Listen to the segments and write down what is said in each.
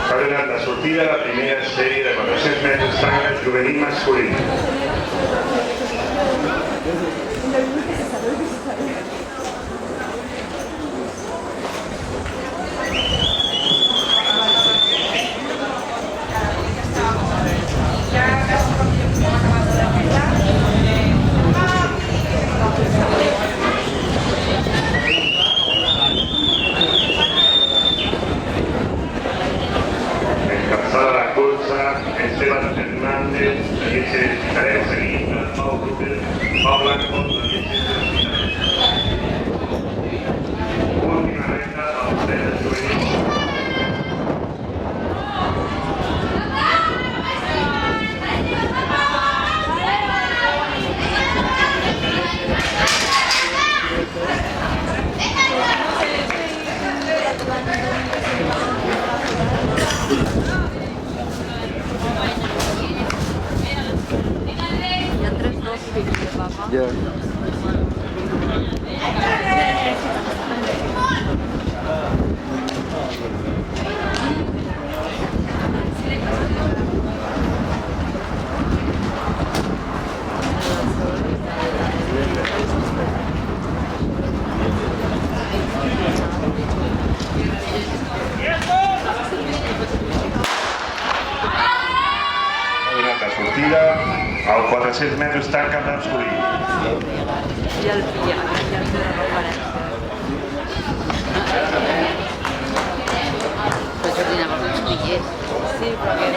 Ha donat la sortida a la primera sèrie de 400 metres tanga juvenil masculí. Encapçala la cursa Esteban Fernández, la Lletge de L'Hospitalet, seguit per Pau Rupert, Pau Blanco, la Lletge de L'Hospitalet. Última recta al ple de juvenil. Yeah. Ha donat la sortida al 400 metres tanca masculí. Ja el pilla, ja el té la referència. Però Jordi anava amb uns bitllets. Sí, però que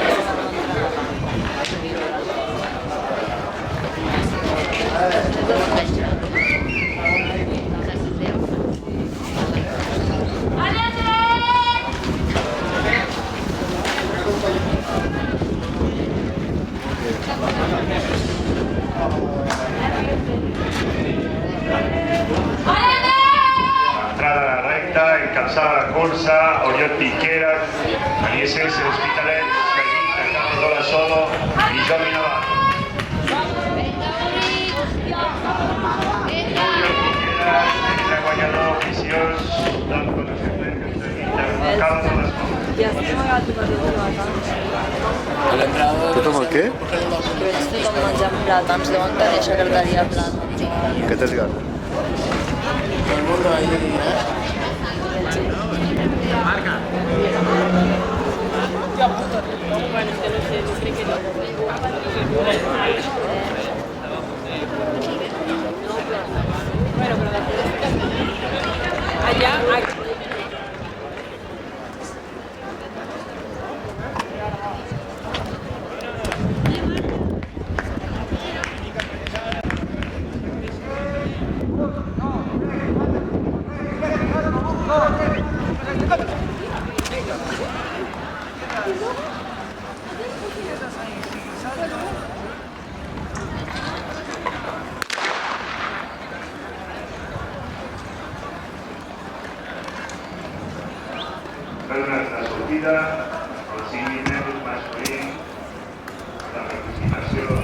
Entrada a la recta, encapçala la cursa, Oriol Piqueras, Lletge de L'Hospitalet, seguit de Carlos Dola Solo i Jordi Navarro. Oriol Piqueras és el guanyador oficiós del 400 metres de Carlos Dola Solo. ja s'ha amagat una mica de plàtans. ¿Tothom el què? Que veig tothom menjant plàtans, deuen tenir secretaria de plàtans. ¿Qué te has ganado? Ha donat la sortida als 5.000 metres masculí, la participació de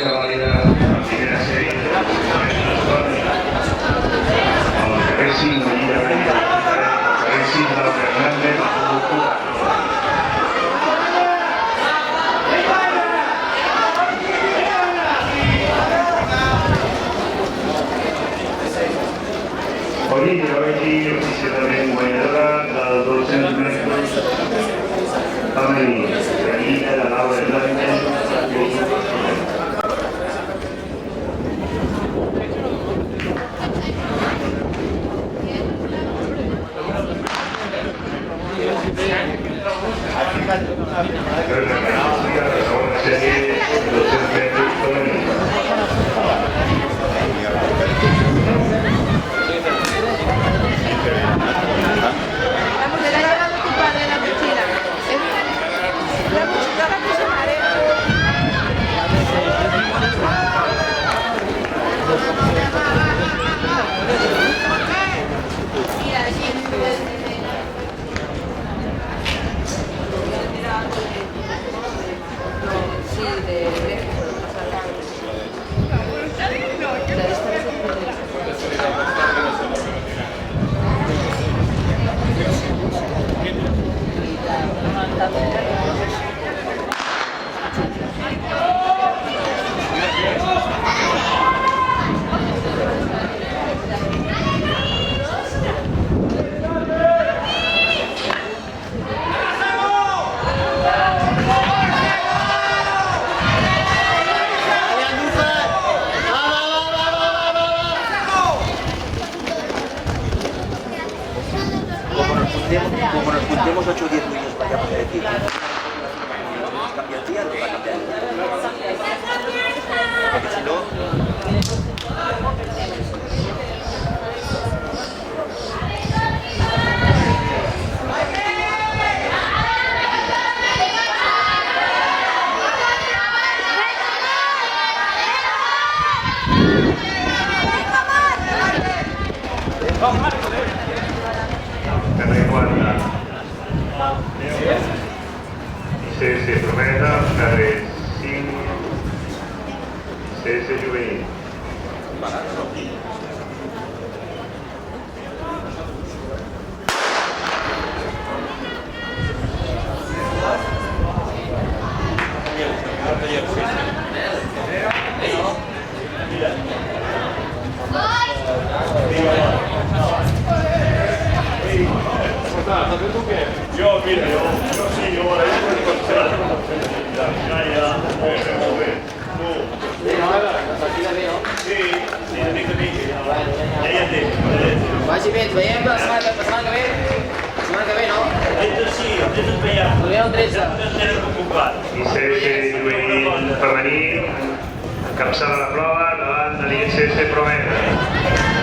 que valida la primera sèrie. El carrer 5 de Llibre, el carrer 6 de Fernández, Olivia va aquí oficialment guanyadora del 200 metres femení, la Lliga de Laura Hernández. La segona sèrie de 200 metres femení. Como nos juntemos 8 o 10 niños para allá, porque decir, cambia el día, nos va a cambiar el día. Porque si no... Carrer 4. ICS Promesa, carrer 5. ICS Juvenil. Yo, mira, yo ahora Masih bet, bayar ba? Pasang ka bet? Pasang ka bet, no? Ito sí bayar. Bayar 13. ICS Juvenil femení, encapçala la prova davant de l'ICS Promesa.